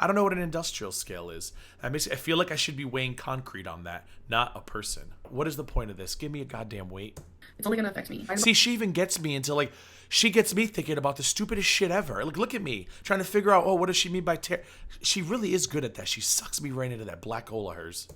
I don't know what an industrial scale is. I feel like I should be weighing concrete on that, not a person. What is the point of this? Give me a goddamn weight. It's only going to affect me. See, she even gets me into like, she gets me thinking about the stupidest shit ever. Like, look at me trying to figure out, oh, what does she mean by She really is good at that. She sucks me right into that black hole of hers.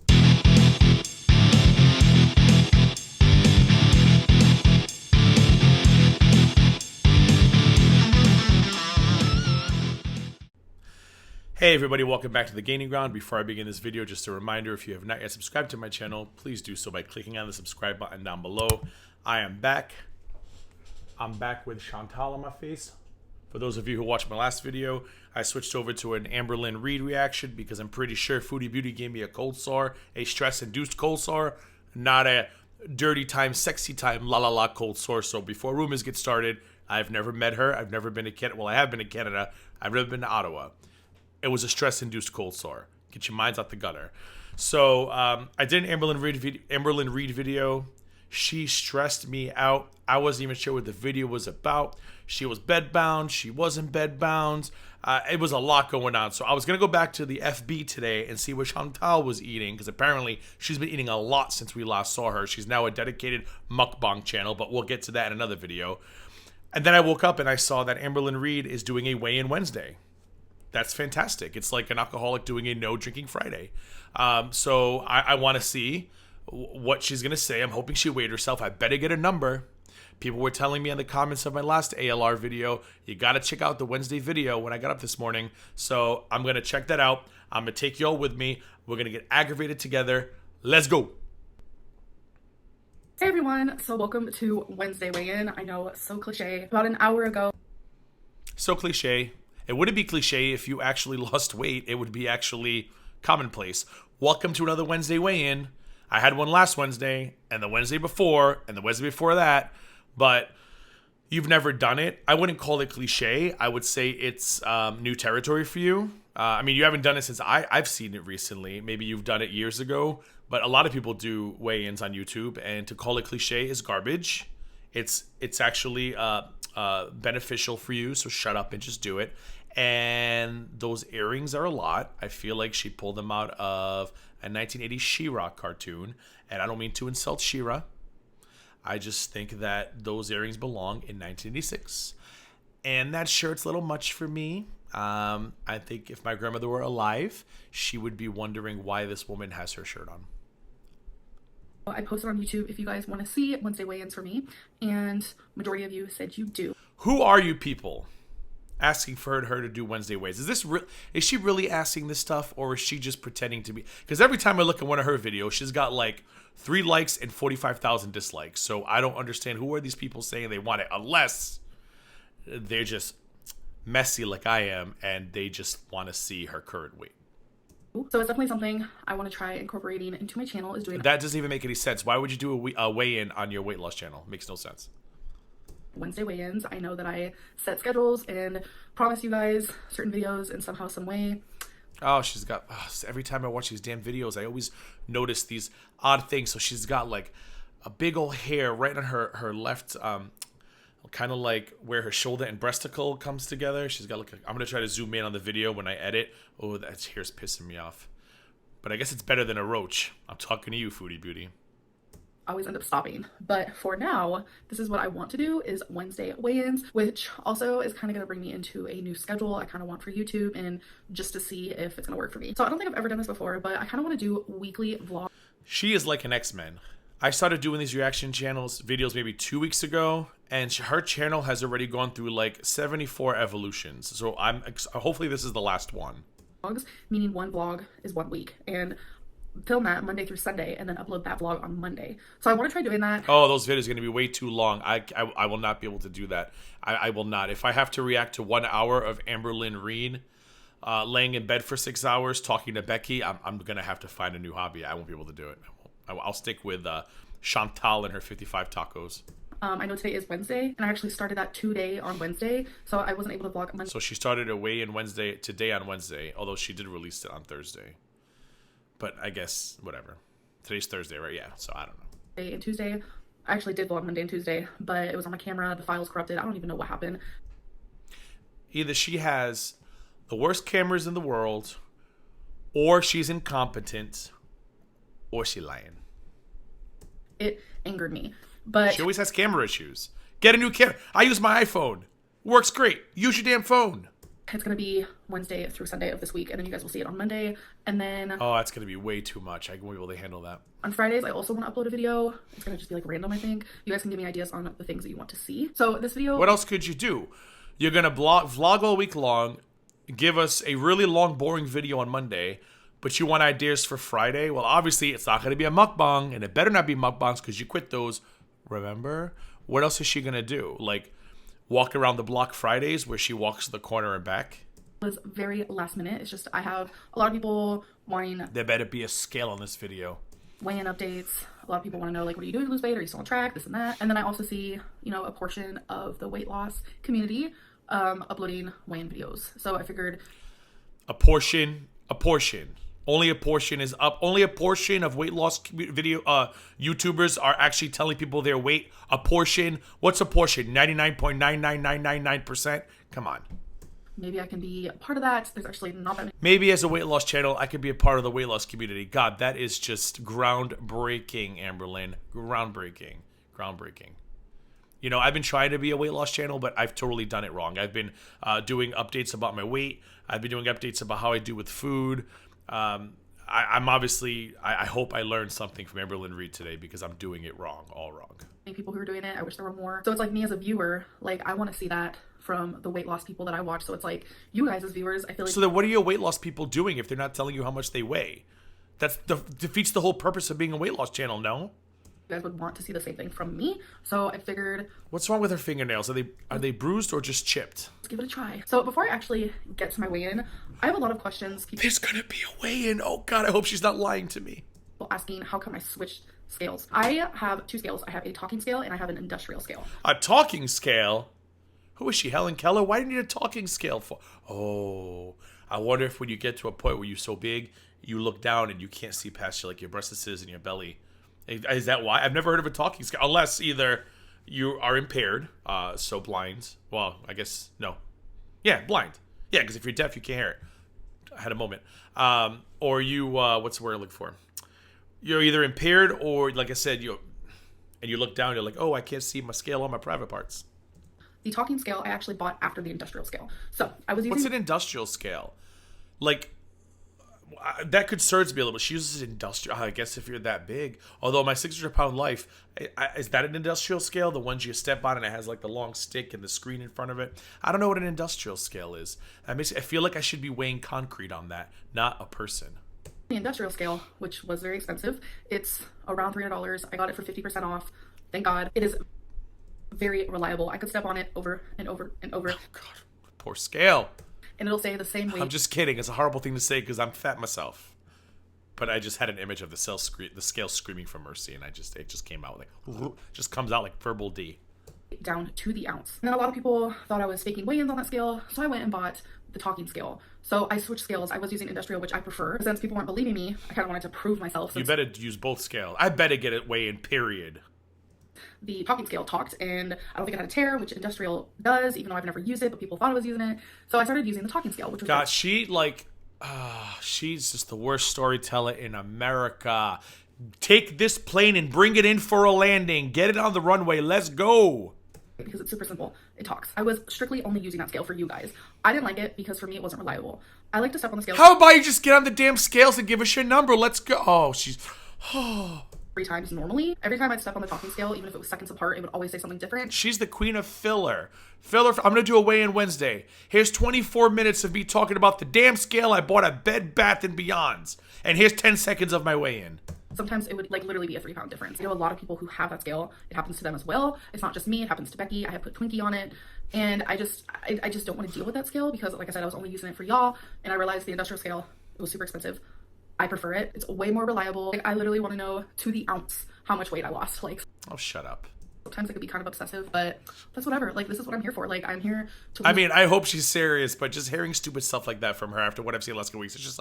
Hey everybody, welcome back to the Gaining Ground. Before I begin this video, just a reminder, if you have not yet subscribed to my channel, please do so by clicking on the subscribe button down below. I am back. I'm back with Chantal on my face. For those of you who watched my last video, I switched over to an Amberlynn Reid reaction because I'm pretty sure Foodie Beauty gave me a cold sore, a stress-induced cold sore, not a dirty time, sexy time, la la la cold sore. So before rumors get started, I've never met her. I've never been to Canada. Well, I have been to Canada. I've never been to Ottawa. It was a stress-induced cold sore. Get your minds out the gutter. So I did an Amberlynn Reid video. She stressed me out. I wasn't even sure what the video was about. She was bedbound. She wasn't bedbound. It was a lot going on. So I was going to go back to the FB today and see what Chantal was eating, because apparently she's been eating a lot since we last saw her. She's now a dedicated mukbang channel, but we'll get to that in another video. And then I woke up and I saw that Amberlynn Reid is doing a weigh-in Wednesday. That's fantastic. It's like an alcoholic doing a no drinking Friday. So I want to see what she's going to say. I'm hoping she weighed herself. I better get a number. People were telling me in the comments of my last ALR video, you got to check out the Wednesday video when I got up this morning. So I'm going to check that out. I'm going to take y'all with me. We're going to get aggravated together. Let's go. Hey everyone, so welcome to Wednesday weigh-in. I know, so cliche. About an hour ago. So cliche. It wouldn't be cliche if you actually lost weight. It would be actually commonplace. Welcome to another Wednesday weigh-in. I had one last Wednesday, and the Wednesday before, and the Wednesday before that, but you've never done it. I wouldn't call it cliche. I would say it's new territory for you. I mean, you haven't done it since I've seen it recently. Maybe you've done it years ago, but a lot of people do weigh-ins on YouTube, and to call it cliche is garbage. It's actually beneficial for you, so shut up and just do it. And those earrings are a lot. I feel like she pulled them out of a 1980s She-Ra cartoon, and I don't mean to insult She-Ra. I just think that those earrings belong in 1986. And that shirt's a little much for me. I think if my grandmother were alive, she would be wondering why this woman has her shirt on. I posted on YouTube if you guys want to see Wednesday weigh-ins for me, and majority of you said you do. Who are you people asking for her to do Wednesday weighs? Is she really asking this stuff, or is she just pretending to be? Because every time I look at one of her videos, she's got like 3 likes and 45,000 dislikes. So I don't understand, who are these people saying they want it, unless they're just messy like I am and they just want to see her current weight. So it's definitely something I want to try incorporating into my channel, is doing that. Doesn't even make any sense. Why would you do a weigh-in on your weight loss channel? Makes no sense. Wednesday weigh-ins. I know that I set schedules and promise you guys certain videos in somehow, some way. Oh, she's got, every time I watch these damn videos, I always notice these odd things. So she's got like a big old hair right on her left, kind of like where her shoulder and breasticle comes together. She's got like I'm going to try to zoom in on the video when I edit. Oh, that hair's pissing me off. But I guess it's better than a roach. I'm talking to you, Foodie Beauty. Always end up stopping, but for now this is what I want to do, is Wednesday weigh-ins, which also is kind of going to bring me into a new schedule I kind of want for YouTube, and just to see if it's going to work for me. So I don't think I've ever done this before, but I kind of want to do weekly vlogs. She is like an X-Men. I started doing these reaction channels videos maybe 2 weeks ago, and her channel has already gone through like 74 evolutions. So hopefully this is the last one. Meaning one vlog is 1 week, and film that Monday through Sunday, and then upload that vlog on Monday. So I want to try doing that. Oh, those videos are going to be way too long. I will not be able to do that. I will not. If I have to react to 1 hour of Amberlynn Reid laying in bed for 6 hours talking to Becky, I'm going to have to find a new hobby. I won't be able to do it. I'll stick with Chantal and her 55 tacos. I know today is Wednesday, and I actually started that today on Wednesday, so I wasn't able to vlog Monday. So she started a weigh-in today on Wednesday, although she did release it on Thursday. But I guess, whatever. Today's Thursday, right? Yeah, so I don't know. And Tuesday, I actually did vlog Monday and Tuesday, but it was on my camera. The file's corrupted. I don't even know what happened. Either she has the worst cameras in the world, or she's incompetent, or she lying. It angered me. But She always has camera issues. Get a new camera. I use my iPhone. Works great. Use your damn phone. it's going to be Wednesday through Sunday of this week, and then you guys will see it on Monday. And then Oh, that's going to be way too much. I won't be able to handle that. on Fridays, I also want to upload a video. It's going to just be like random, I think. You guys can give me ideas on the things that you want to see. So this video... What else could you do? You're going to vlog all week long, give us a really long, boring video on Monday, but you want ideas for Friday? Well, obviously, it's not going to be a mukbang, and it better not be mukbangs because you quit those. Remember? What else is she going to do? Like, walk around the block Fridays where she walks to the corner and back? was very last minute. It's just I have a lot of people wanting There better be a scale on this video. weigh-in updates. A lot of people want to know, like, what are you doing to lose weight? Are you still on track? This and that. And then I also see, you know, a portion of the weight loss community uploading weigh-in videos. So I figured A portion. Only a portion is up. Only a portion of weight loss video YouTubers are actually telling people their weight. A portion. What's a portion? 99.99999%. Come on. maybe I can be a part of that. There's actually not that many. Maybe as a weight loss channel, I could be a part of the weight loss community. God, that is just groundbreaking, Amberlynn. Groundbreaking. You know, I've been trying to be a weight loss channel, but I've totally done it wrong. I've been doing updates about my weight. I've been doing updates about how I do with food. I'm obviously, I hope I learned something from Amberlynn Reid today because I'm doing it wrong, all wrong. People who are doing it. I wish there were more. So it's like me as a viewer, like I want to see that from the weight loss people that I watch. So it's like you guys as viewers, I feel like. So then what are your weight loss people doing if they're not telling you how much they weigh? That defeats the whole purpose of being a weight loss channel, no? You guys would want to see the same thing from me. So I figured, What's wrong with her fingernails? Are they bruised or just chipped? let's give it a try. So before I actually get to my weigh-in, I have a lot of questions. There's gonna be a weigh-in. Oh God, I hope she's not lying to me. People asking how come I switched scales. I have two scales. I have a talking scale and I have an industrial scale. A talking scale? Who is she, Helen Keller? Why do you need a talking scale for? Oh, I wonder if when you get to a point where you're so big, you look down and you can't see past your breastises and your belly. Is that why? I've never heard of a talking scale, unless either you are impaired, so blind. Well, I guess, no. Yeah, blind. Yeah, because if you're deaf, you can't hear it. I had a moment. Or you, what's the word I look for? You're either impaired or, like I said, you look down, you're like, oh, I can't see my scale on my private parts. The talking scale I actually bought after the industrial scale. So I was using... What's an industrial scale? Like, that concerns me a little bit. She uses industrial. I guess if you're that big. Although my 600-pound life, is that an industrial scale? The ones you step on and it has like the long stick and the screen in front of it. I don't know what an industrial scale is. I feel like I should be weighing concrete on that, not a person. The industrial scale, which was very expensive. It's around $300. I got it for 50% off. Thank God. It is very reliable. I could step on it over and over and over. Oh God, poor scale. And it'll say the same weight. I'm just kidding. It's a horrible thing to say because I'm fat myself. But I just had an image of the scale screaming for mercy, and it just came out like, just comes out like verbal D. Down to the ounce. And then a lot of people thought I was faking weigh-ins on that scale, so I went and bought the talking scale. So I switched scales. I was using industrial, which I prefer. Since people weren't believing me, I kind of wanted to prove myself. You better use both scales. I better get it weigh in, period. The talking scale talked, and I don't think it had a tear, which industrial does, even though I've never used it, but people thought I was using it. So I started using the talking scale, which was God, she's just the worst storyteller in America. Take this plane and bring it in for a landing. Get it on the runway. Let's go. Because it's super simple. It talks. I was strictly only using that scale for you guys. I didn't like it because for me it wasn't reliable. I like to step on the scale. How about you just get on the damn scales and give us your number? Let's go. Oh, she's... 3 times normally. Every time I'd step on the talking scale, even if it was seconds apart, it would always say something different. She's the queen of filler. I'm going to do a weigh-in Wednesday. Here's 24 minutes of me talking about the damn scale I bought at Bed Bath & Beyond's. And here's 10 seconds of my weigh-in. Sometimes it would like literally be a 3-pound difference. You know, a lot of people who have that scale, it happens to them as well. It's not just me, it happens to Becky. I have put Twinkie on it. And I just don't want to deal with that scale because, like I said, I was only using it for y'all. And I realized the industrial scale, it was super expensive. I prefer it. It's way more reliable. Like, I literally want to know to the ounce how much weight I lost. Like, oh, shut up. Sometimes I could be kind of obsessive, but that's whatever. Like, this is what I'm here for. Like, I'm here to... I mean, I hope she's serious, but just hearing stupid stuff like that from her after what I've seen the last couple weeks, it's just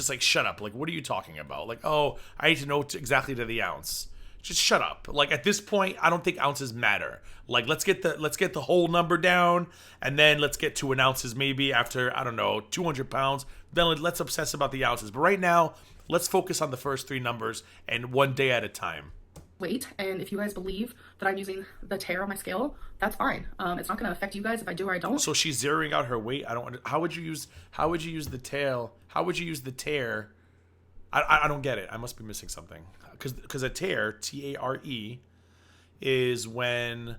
like, shut up. Like, what are you talking about? Like, oh, I need to know exactly to the ounce. Just shut up. Like at this point, I don't think ounces matter. Like let's get the whole number down, and then let's get to an ounces maybe after, I don't know, 200 pounds. Then let's obsess about the ounces. But right now, let's focus on the first three numbers and one day at a time. Weight, and if you guys believe that I'm using the tear on my scale, that's fine. It's not going to affect you guys if I do or I don't. So she's zeroing out her weight. How would you use the tail? How would you use the tear? I don't get it. I must be missing something. Because a tear, T-A-R-E, is when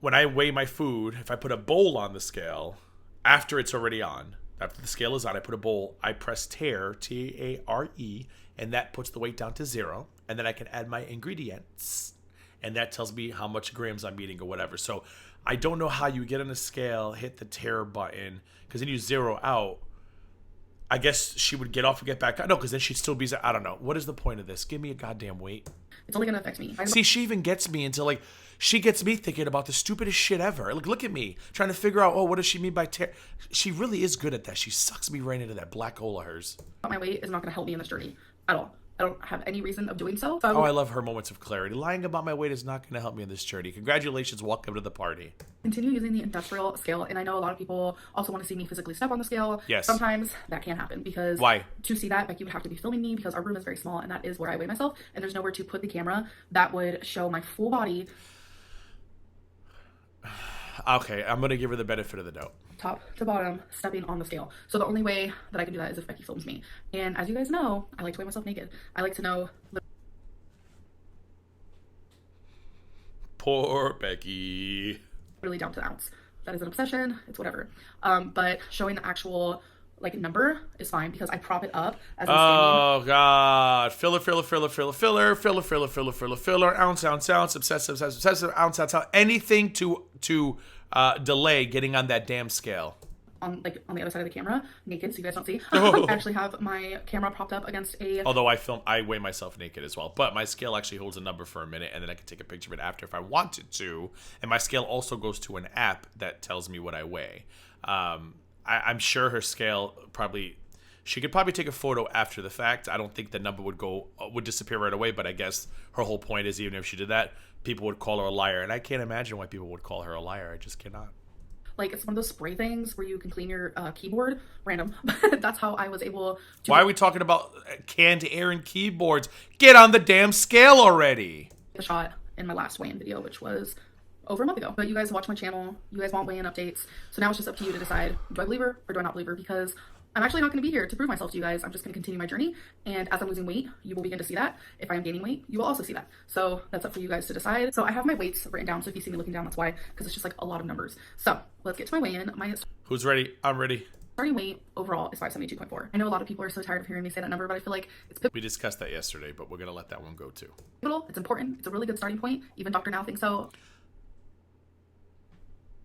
I weigh my food, if I put a bowl on the scale, after it's already on, after the scale is on, I put a bowl, I press tear, T-A-R-E, and that puts the weight down to 0. And then I can add my ingredients, and that tells me how much grams I'm eating or whatever. So I don't know how you get on a scale, hit the tear button, because then you zero out. I guess she would get off and get back on. No, because then she'd still be, I don't know. What is the point of this? Give me a goddamn weight. It's only going to affect me. See, she even gets me into like, she gets me thinking about the stupidest shit ever. Like, look at me, trying to figure out, what does she mean by tear? She really is good at that. She sucks me right into that black hole of hers. My weight is not going to help me in this journey at all. I don't have any reason of doing so. I love her moments of clarity. Lying about my weight is not going to help me in this journey. Congratulations. Welcome to the party. Continue using the industrial scale, and I know a lot of people also want to see me physically step on the scale. Yes. Sometimes that can't happen because why? To see that, Becky would have to be filming me because our room is very small, and that is where I weigh myself, and there's nowhere to put the camera that would show my full body. Okay, I'm going to give her the benefit of the doubt. Top to bottom, stepping on the scale. So the only way that I can do that is if Becky films me. And as you guys know, I like to weigh myself naked. I like to know. Poor Becky. Literally down to the ounce. That is an obsession. It's whatever. But showing the actual like number is fine because I prop it up as I'm standing. Oh God! Filler, ounce, obsessive, ounce. Anything to delay getting on that damn scale. On the other side of the camera, naked, so you guys don't see. I actually have my camera propped up against a. Although I weigh myself naked as well, but my scale actually holds a number for a minute, and then I can take a picture of it after if I wanted to. And my scale also goes to an app that tells me what I weigh. I'm sure her scale she could probably take a photo after the fact. I don't think the number would disappear right away, but I guess her whole point is even if she did that, people would call her a liar, and I can't imagine why people would call her a liar. I just cannot. Like, it's one of those spray things where you can clean your keyboard. Random. That's how I was able to. Why are we talking about canned air and keyboards? Get on the damn scale already. The shot in my last weigh-in video, which was over a month ago. But you guys watch my channel. You guys want weigh-in updates. So now it's just up to you to decide, do I believe her or do I not believe her? Because I'm actually not going to be here to prove myself to you guys. I'm just going to continue my journey. And as I'm losing weight, you will begin to see that. If I am gaining weight, you will also see that. So that's up for you guys to decide. So I have my weights written down. So if you see me looking down, that's why, because it's just like a lot of numbers. So let's get to my weigh-in. Who's ready? I'm ready. Starting weight overall is 572.4. I know a lot of people are so tired of hearing me say that number, but I feel like it's we discussed that yesterday, but we're going to let that one go too. It's important. It's a really good starting point. Even Dr. Now thinks so.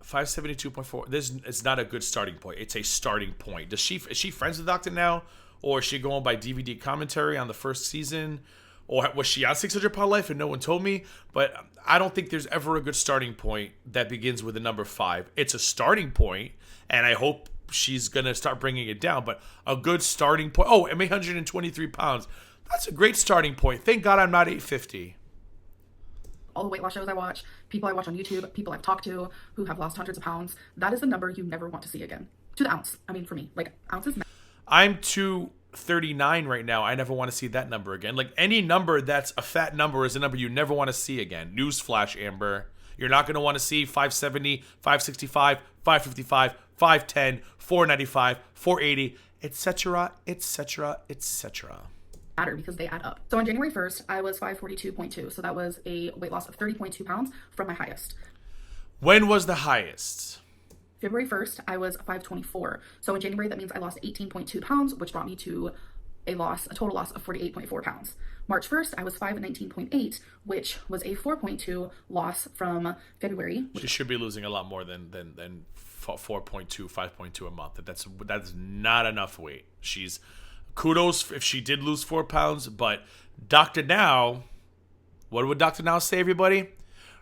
572.4. It's not a good starting point. It's a starting point. Is she friends with Dr. Now, or is she going by DVD commentary on the first season, or was she on 600 Pound Life and no one told me? But I don't think there's ever a good starting point that begins with the number 5. It's a starting point, and I hope she's gonna start bringing it down. But a good starting point. Oh, I'm 823 pounds. That's a great starting point. Thank God I'm not 850. All the weight loss shows I watch, people I watch on YouTube, people I've talked to who have lost hundreds of pounds, that is the number you never want to see again. To the ounce. I mean, for me, like, ounces. I'm 239 right now. I never want to see that number again. Like, any number that's a fat number is a number you never want to see again. Newsflash, Amber. You're not going to want to see 570, 565, 555, 510, 495, 480, etc., etc., etc. Matter because they add up. So on January 1st, I was 542.2. So that was a weight loss of 30.2 pounds from my highest. When was the highest? February 1st, I was 524. So in January, that means I lost 18.2 pounds, which brought me to a total loss of 48.4 pounds. March 1st, I was 519.8, which was a 4.2 loss from February. She should be losing a lot more than 4.2, 5.2 a month. That's not enough weight. Kudos if she did lose 4 pounds, but Dr. Now, what would Dr. Now say, everybody?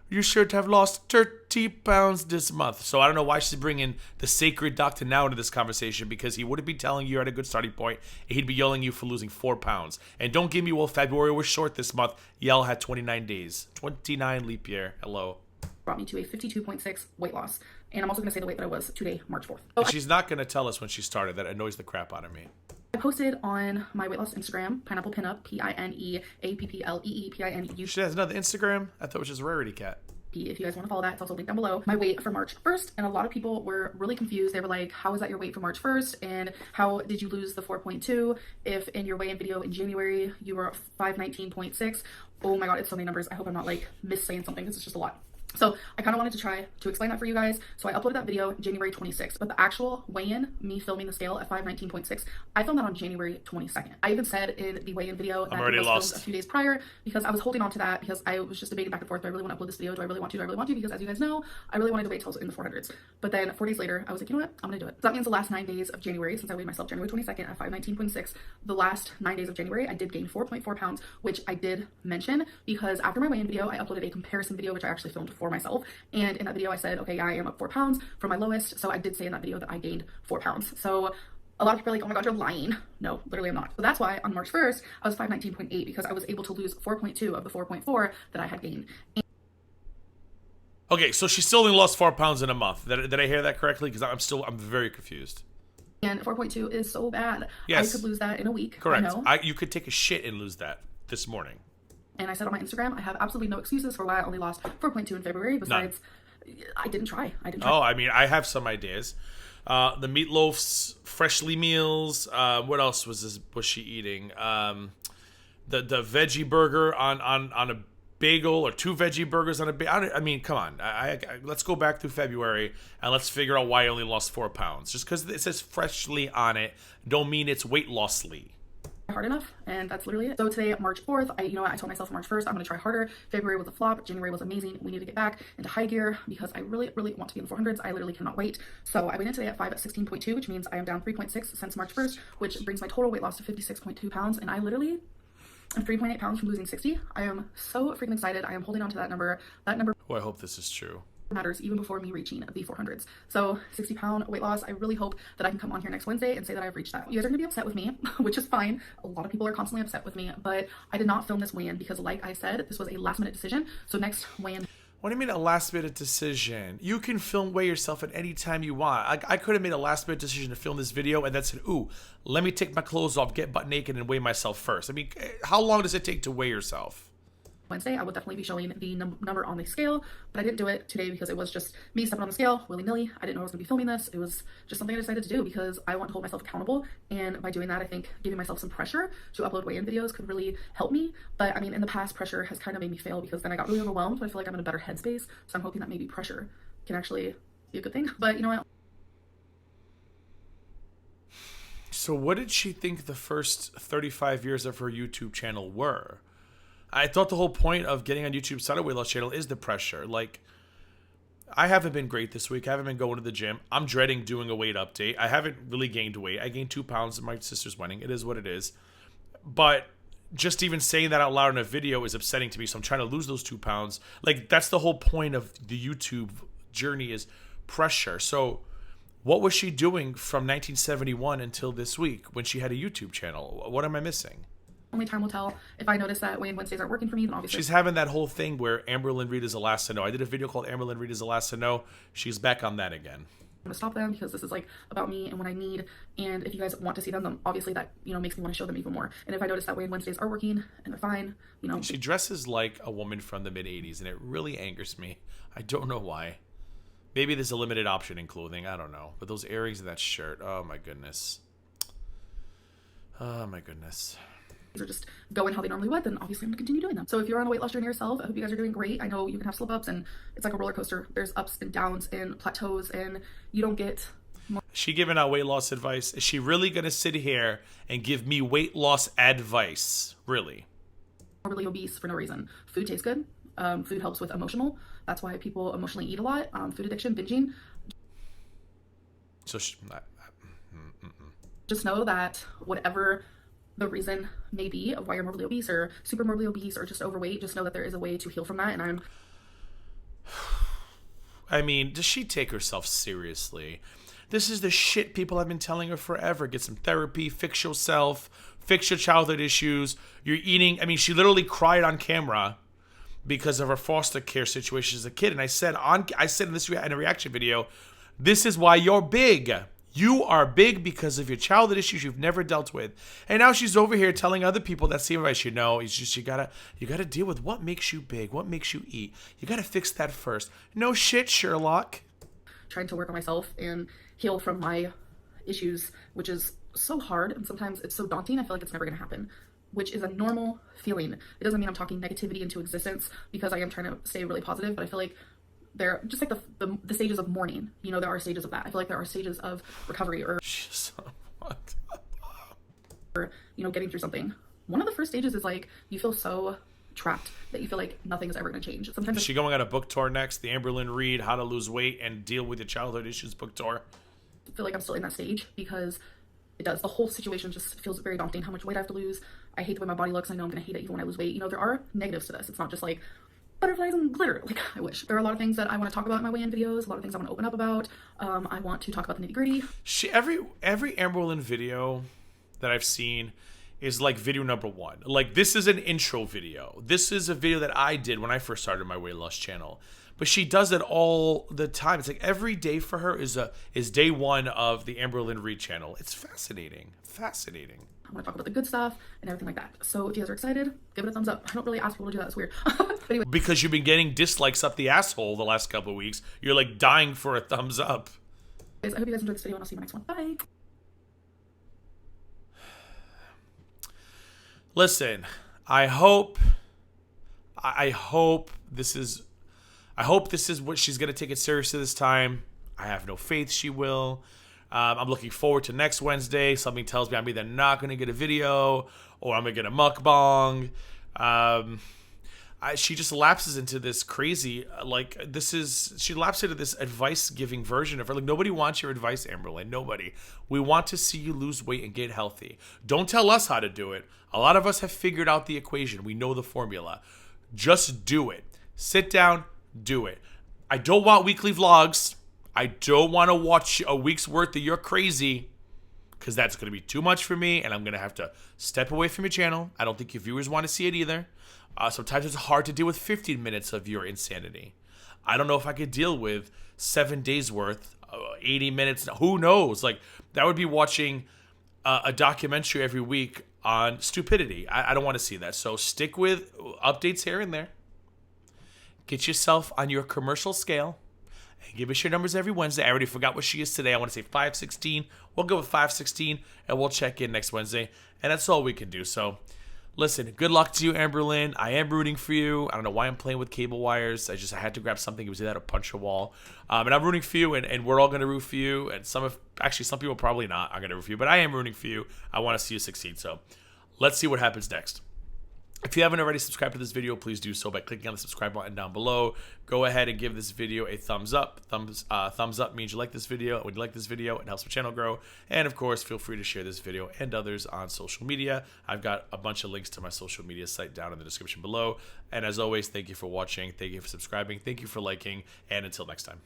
you should have lost 30 pounds this month. So I don't know why she's bringing the sacred Dr. Now into this conversation, because he wouldn't be telling you you're at a good starting point, and he'd be yelling at you for losing 4 pounds. And don't give me, well, February was short this month. Yell had 29 days. 29 leap year. Hello. Brought me to a 52.6 weight loss. And I'm also going to say the weight that I was today, March 4th. So She's not going to tell us when she started. That annoys the crap out of me. I posted on my weight loss Instagram, Pineapple Pinup, PineapplePineu. She has another Instagram? I thought it was just Rarity Cat. If you guys want to follow that, it's also linked down below. My weight for March 1st, and a lot of people were really confused. They were like, how is that your weight for March 1st? And how did you lose the 4.2 if in your weigh-in video in January you were 519.6? Oh my god, it's so many numbers. I hope I'm not like missaying something. This is just a lot. So I kind of wanted to try to explain that for you guys. So I uploaded that video January 26th, but the actual weigh-in, me filming the scale at 519.6, I filmed that on January 22nd. I even said in the weigh-in video that it was filmed a few days prior, because I was holding on to that because I was just debating back and forth. Do I really want to upload this video? Do I really want to? Do I really want to? Because as you guys know, I really wanted to wait till in the 400s. But then 4 days later, I was like, you know what? I'm going to do it. So that means the last 9 days of January, since I weighed myself January 22nd at 519.6, the last 9 days of January, I did gain 4.4 pounds, which I did mention because after my weigh-in video, I uploaded a comparison video, which I actually filmed for myself. And in that video, I said, okay, I am up 4 pounds from my lowest. So I did say in that video that I gained 4 pounds. So a lot of people are like, oh my god, you're lying. No, literally I'm not. So that's why on March 1st, I was 519.8 because I was able to lose 4.2 of the 4.4 that I had gained. Okay, so she still only lost 4 pounds in a month. Did I hear that correctly? Because I'm very confused. And 4.2 is so bad. Yes. I could lose that in a week. Correct. I know. You could take a shit and lose that this morning. And I said on my Instagram, I have absolutely no excuses for why I only lost 4.2 in February. Besides, I didn't try. Oh, I mean, I have some ideas. The meatloafs, freshly meals. What else was she eating? The veggie burger on a bagel, or 2 veggie burgers on a bagel. I mean, come on. Let's go back through February and let's figure out why I only lost 4 pounds. Just because it says freshly on it, don't mean it's weight lossly. Hard enough, and that's literally it. So today, March 4th, I told myself March 1st, I'm going to try harder. February was a flop. January was amazing. We need to get back into high gear because I really, really want to be in the 400s. I literally cannot wait. So I went in today at 516.2, which means I am down 3.6 since March 1st, which brings my total weight loss to 56.2 pounds. And I literally am 3.8 pounds from losing 60. I am so freaking excited. I am holding on to that number. That number. Oh, I hope this is true. Matters even before me reaching the 400s. So 60-pound weight loss. I really hope that I can come on here next Wednesday and say that I've reached that. You guys are gonna be upset with me, which is fine. A lot of people are constantly upset with me, but I did not film this weigh-in because, like I said, this was a last-minute decision. So next weigh-in. What do you mean a last-minute decision? You can weigh yourself at any time you want. I could have made a last-minute decision to film this video and then said, ooh, let me take my clothes off, get butt naked, and weigh myself first. I mean, how long does it take to weigh yourself? Wednesday, I will definitely be showing the number on the scale, but I didn't do it today because it was just me stepping on the scale willy-nilly. I didn't know I was going to be filming this. It was just something I decided to do because I want to hold myself accountable, and by doing that, I think giving myself some pressure to upload weigh-in videos could really help me. But I mean, in the past, pressure has kind of made me fail because then I got really overwhelmed, but I feel like I'm in a better headspace, so I'm hoping that maybe pressure can actually be a good thing. But you know what? So what did she think the first 35 years of her YouTube channel were? I thought the whole point of getting on YouTube side of weight loss channel is the pressure. Like, I haven't been great this week. I haven't been going to the gym. I'm dreading doing a weight update. I haven't really gained weight. I gained 2 pounds at my sister's wedding. It is what it is. But just even saying that out loud in a video is upsetting to me. So I'm trying to lose those 2 pounds. Like, that's the whole point of the YouTube journey, is pressure. So what was she doing from 1971 until this week when she had a YouTube channel? What am I missing? Only time will tell. If I notice that weigh-in Wednesdays aren't working for me, then obviously she's having that whole thing where Amberlynn Reid is the last to know. I did a video called Amberlynn Reid is the last to know. She's back on that again. I'm gonna stop them because this is like about me and what I need. And if you guys want to see them, then obviously that makes me want to show them even more. And if I notice that weigh-in Wednesdays are working and they're fine, she dresses like a woman from the mid-'80s, and it really angers me. I don't know why. Maybe there's a limited option in clothing. I don't know. But those earrings and that shirt, oh my goodness. Oh my goodness. Are just going how they normally would, then obviously I'm gonna continue doing them. So if you're on a weight loss journey yourself, I hope you guys are doing great. I know you can have slip ups, and it's like a roller coaster. There's ups and downs and plateaus, and you don't get more. She giving out weight loss advice. Is she really gonna sit here and give me weight loss advice? Really? Really obese for no reason. Food tastes good. Food helps with emotional. That's why people emotionally eat a lot. Food addiction, binging. So just know that whatever the reason may be of why you're morbidly obese or super morbidly obese or just overweight, just know that there is a way to heal from that. And I mean, does she take herself seriously? This is the shit people have been telling her forever. Get some therapy, fix yourself, fix your childhood issues. You're eating. I mean, she literally cried on camera because of her foster care situation as a kid. And I said in in a reaction video, this is why you're big. You are big because of your childhood issues you've never dealt with. And now she's over here telling other people that same advice. It's just you gotta deal with what makes you big, what makes you eat. You gotta fix that first. No shit, Sherlock. Trying to work on myself and heal from my issues, which is so hard, and sometimes it's so daunting. I feel like it's never gonna happen, which is a normal feeling. It doesn't mean I'm talking negativity into existence, because I am trying to stay really positive, but I feel like they're just like the stages of mourning. You know, there are stages of that. I feel like there are stages of recovery or you know, getting through something. One of the first stages is like you feel so trapped that you feel like nothing is ever going to change. Sometimes is she going on a book tour next? The Amberlynn Reid How to Lose Weight and Deal with Your Childhood Issues book tour. I feel like I'm still in that stage because it does. The whole situation just feels very daunting. How much weight I have to lose. I hate the way my body looks. I know I'm going to hate it even when I lose weight. You know, there are negatives to this. It's not just like butterflies and glitter. Like, I wish. There are a lot of things that I want to talk about in my weigh-in videos, a lot of things I want to open up about. I want to talk about the nitty-gritty. Every Amberlynn video that I've seen is like video number one. Like, this is an intro video. This is a video that I did when I first started my weight loss channel. But she does it all the time. It's like every day for her is day one of the Amberlynn Reid channel. It's fascinating. Fascinating. I want to talk about the good stuff and everything like that. So if you guys are excited, give it a thumbs up. I don't really ask people to do that. It's weird. But anyway. Because you've been getting dislikes up the asshole the last couple of weeks. You're like dying for a thumbs up. I hope you guys enjoyed this video, and I'll see you in the next one. Bye. Listen, I hope this is what she's going to take it seriously this time. I have no faith she will. I'm looking forward to next Wednesday. Something tells me I'm either not going to get a video or I'm going to get a mukbang. She just lapses into this crazy, she lapses into this advice-giving version of her. Like, nobody wants your advice, Amberlynn. Nobody. We want to see you lose weight and get healthy. Don't tell us how to do it. A lot of us have figured out the equation. We know the formula. Just do it. Sit down, do it. I don't want weekly vlogs. I don't want to watch a week's worth of You're Crazy, because that's going to be too much for me, and I'm going to have to step away from your channel. I don't think your viewers want to see it either. Sometimes it's hard to deal with 15 minutes of your insanity. I don't know if I could deal with 7 days worth, 80 minutes. Who knows? Like, that would be watching a documentary every week on stupidity. I don't want to see that. So stick with updates here and there. Get yourself on your commercial scale. And give us your numbers every Wednesday. I already forgot what she is today. I want to say 516. We'll go with 516, and we'll check in next Wednesday. And that's all we can do. So, listen, good luck to you, Amberlynn. I am rooting for you. I don't know why I'm playing with cable wires. I had to grab something. It was either that or punch a wall. And I'm rooting for you, and we're all going to root for you. And some people probably not are going to root for you. But I am rooting for you. I want to see you succeed. So, let's see what happens next. If you haven't already subscribed to this video, please do so by clicking on the subscribe button down below. Go ahead and give this video a thumbs up. Thumbs up means you like this video. When you like this video, it helps the channel grow. And of course, feel free to share this video and others on social media. I've got a bunch of links to my social media site down in the description below. And as always, thank you for watching. Thank you for subscribing. Thank you for liking. And until next time.